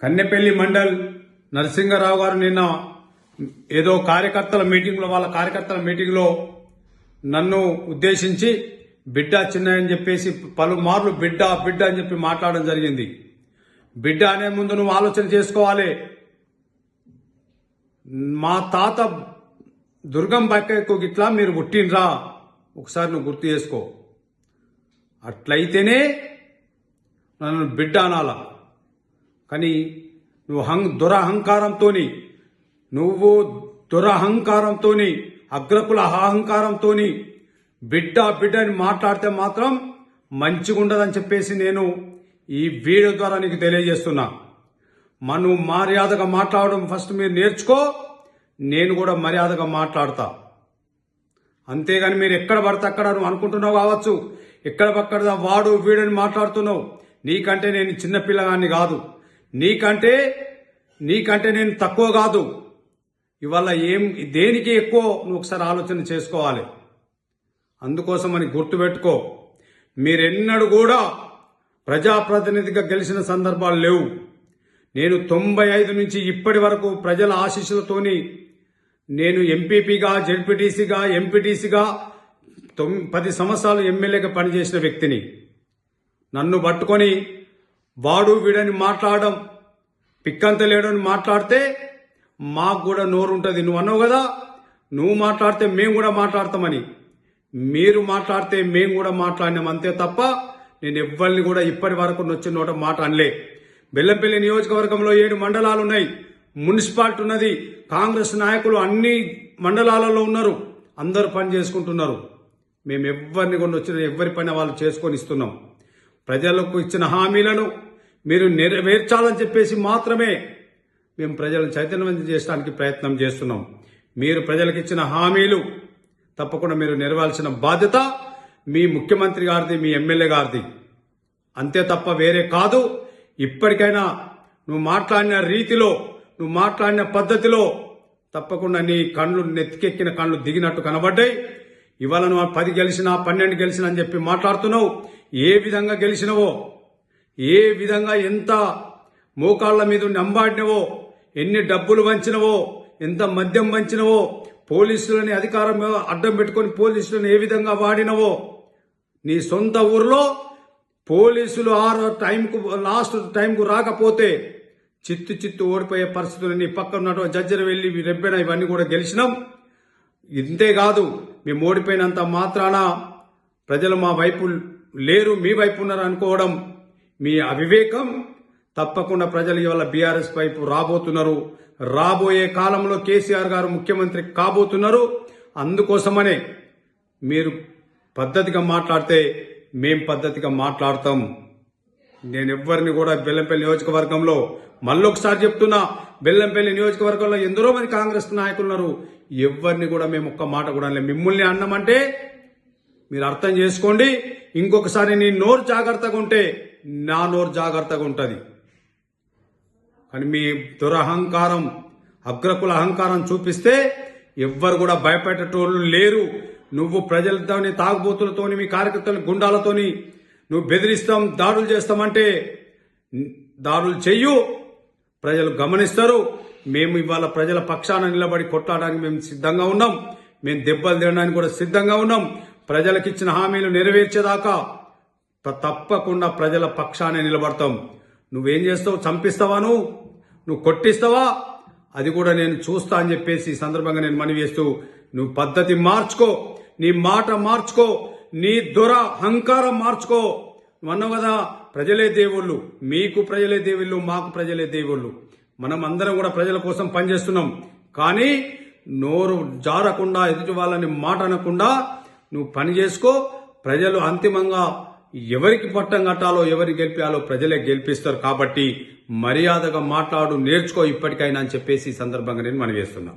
కన్నెపల్లి మండల్ నరసింగరావు గారు నిన్న ఏదో వాళ్ళ కార్యకర్తల మీటింగ్లో నన్ను ఉద్దేశించి బిడ్డ చిన్న అని చెప్పేసి పలుమార్లు బిడ్డ బిడ్డ అని చెప్పి మాట్లాడడం జరిగింది. బిడ్డ అనే ముందు నువ్వు ఆలోచన చేసుకోవాలి. మా తాత దుర్గం బక్కకు గిట్లా మీరు పుట్టినరా ఒకసారి నువ్వు గుర్తు చేసుకో. అట్లయితేనే నన్ను బిడ్డ అనాలా. కానీ నువ్వు దురహంకారంతో అగ్రకుల అహంకారంతో బిడ్డ బిడ్డ అని మాట్లాడితే మాత్రం మంచిగా ఉండదని చెప్పేసి నేను ఈ వీడియో ద్వారా నీకు తెలియజేస్తున్నా. నువ్వు మర్యాదగా మాట్లాడడం ఫస్ట్ మీరు నేర్చుకో. నేను కూడా మర్యాదగా మాట్లాడతా. అంతేగాని మీరు ఎక్కడ పడితే అక్కడ నువ్వు అనుకుంటున్నావు కావచ్చు, ఎక్కడ పక్కడ వాడు వీడని మాట్లాడుతున్నావు. నీకంటే నేను చిన్నపిల్లగాన్ని కాదు, నీకంటే నేను తక్కువ కాదు. ఇవాళ దేనికి ఎక్కువ నువ్వు ఒకసారి ఆలోచన చేసుకోవాలి. అందుకోసమని గుర్తుపెట్టుకో. మీరెన్నడూ కూడా ప్రజాప్రతినిధిగా గెలిచిన సందర్భాలు లేవు. నేను 95 నుంచి ఇప్పటి వరకు ప్రజల ఆశీస్సులతోని నేను ఎంపీపీగా, జెడ్పీటీసీగా, ఎంపీటీసీగా 10 సంవత్సరాలు ఎమ్మెల్యేగా పనిచేసిన వ్యక్తిని. నన్ను పట్టుకొని వాడు వీడని మాట్లాడడం, పిక్కంత లేడని మాట్లాడితే మాకు కూడా నోరు ఉంటుంది. నువ్వు అన్నావు కదా, నువ్వు మాట్లాడితే మేము కూడా మాట్లాడతామని. మీరు మాట్లాడితే మేము కూడా మాట్లాడినాం అంతే తప్ప నేను ఎవ్వరిని కూడా ఇప్పటి వరకు నొచ్చిన నోట మాట అనలే. బెల్లంపల్లి నియోజకవర్గంలో 7 మండలాలు ఉన్నాయి, మున్సిపాలిటీ ఉన్నది. కాంగ్రెస్ నాయకులు అన్ని మండలాలలో ఉన్నారు, అందరూ పని చేసుకుంటున్నారు. మేము ఎవరిని కూడా వచ్చిన ఎవరి పని వాళ్ళు చేసుకొని ఇస్తున్నాం. ప్రజలకు ఇచ్చిన హామీలను మీరు నెరవేర్చాలని చెప్పేసి మాత్రమే మేము ప్రజలను చైతన్యవంతం చేయడానికి ప్రయత్నం చేస్తున్నాం. మీరు ప్రజలకు ఇచ్చిన హామీలు తప్పకుండా మీరు నెరవేర్చాల్సిన బాధ్యత మీ ముఖ్యమంత్రి గారిది, మీ ఎమ్మెల్యే గారిది. అంతే తప్ప వేరే కాదు. ఇప్పటికైనా నువ్వు మాట్లాడిన రీతిలో, నువ్వు మాట్లాడిన పద్ధతిలో తప్పకుండా నీ కళ్ళు నెత్తికెక్కిన కళ్ళు దిగినట్టు కనబడ్డాయి. ఇవాళ నువ్వు 10 గెలిచినా 12 గెలిచినా అని చెప్పి మాట్లాడుతున్నావు. ఏ విధంగా గెలిచినవో, ఏ విధంగా ఎంత మోకాళ్ల మీద నంబాడినవో, ఎన్ని డబ్బులు వంచినవో, ఎంత మద్యం వంచినవో, పోలీసులని అధికారం అడ్డం పెట్టుకొని పోలీసులను ఏ విధంగా వాడినవో, నీ సొంత ఊర్లో పోలీసులు లాస్ట్ టైంకు రాకపోతే చిత్తు ఓడిపోయే పరిస్థితులు నీ పక్కన ఉన్నటువంటి జడ్జర్ వెళ్ళి రెబ్బెన ఇవన్నీ కూడా గెలిచినాం. ఇంతేకాదు, మేము ఓడిపోయినంత మాత్రాన ప్రజలు మా వైపు లేరు, మీ వైపు ఉన్నారు అనుకోవడం మీ అవివేకం. తప్పకుండా ప్రజలు ఇవాళ బీఆర్ఎస్ వైపు రాబోతున్నారు. రాబోయే కాలంలో కేసీఆర్ గారు ముఖ్యమంత్రి కాబోతున్నారు. అందుకోసమనే మీరు పద్ధతిగా మాట్లాడితే మేం పద్ధతిగా మాట్లాడతాం. నేను ఎవ్వరిని కూడా బెల్లంపల్లి నియోజకవర్గంలో మళ్ళొకసారి చెప్తున్నా, బెల్లంపల్లి నియోజకవర్గంలో ఎందరో మంది కాంగ్రెస్ నాయకులు ఉన్నారు. ఎవరిని కూడా మేము ఒక్క మాట కూడా మిమ్మల్ని అన్నామంటే మీరు అర్థం చేసుకోండి. ఇంకొకసారి నీ నోరు జాగ్రత్తగా ఉంటే నా నోరు జాగ్రత్తగా ఉంటుంది. కానీ మీ దురహంకారం, అగ్రకుల అహంకారం చూపిస్తే ఎవ్వరు కూడా భయపెట్టేటోళ్ళు లేరు. నువ్వు ప్రజలతోని, తాగుబోతులతోని, మీ కార్యకర్తల గుండాలతోని నువ్వు బెదిరిస్తాం, దాడులు చేస్తామంటే దాడులు చెయ్యు, ప్రజలు గమనిస్తారు. మేము ఇవాళ ప్రజల పక్షాన నిలబడి కొట్లాడడానికి మేము సిద్ధంగా ఉన్నాం. మేము దెబ్బలు తినడానికి కూడా సిద్ధంగా ఉన్నాం. ప్రజలకు ఇచ్చిన హామీలు నెరవేర్చేదాకా తప్పకుండా ప్రజల పక్షానే నిలబడతాం. నువ్వేం చేస్తావు? చంపిస్తావా? నువ్వు కొట్టిస్తావా? అది కూడా నేను చూస్తా అని చెప్పేసి ఈ సందర్భంగా నేను మనవి చేస్తూ, నువ్వు పద్ధతి మార్చుకో, నీ మాట మార్చుకో, నీ అహంకారం మార్చుకో. నువ్వు అన్నావు కదా, ప్రజలే దేవుళ్ళు, మీకు ప్రజలే దేవుళ్ళు, మాకు ప్రజలే దేవుళ్ళు. మనం అందరం కూడా ప్రజల కోసం పనిచేస్తున్నాం. కానీ నోరు జారకుండా, ఎదుటి వాళ్ళని మాట అనకుండా నువ్వు పని చేసుకో. ప్రజలు అంతిమంగా ఎవరికి పట్టం కట్టాలో, ఎవరికి గెలిపాలో ప్రజలే గెలిపిస్తారు. కాబట్టి మర్యాదగా మాట్లాడు, నేర్చుకో ఇప్పటికైనా అని చెప్పేసి ఈ సందర్భంగా నేను మనవి చేస్తున్నా.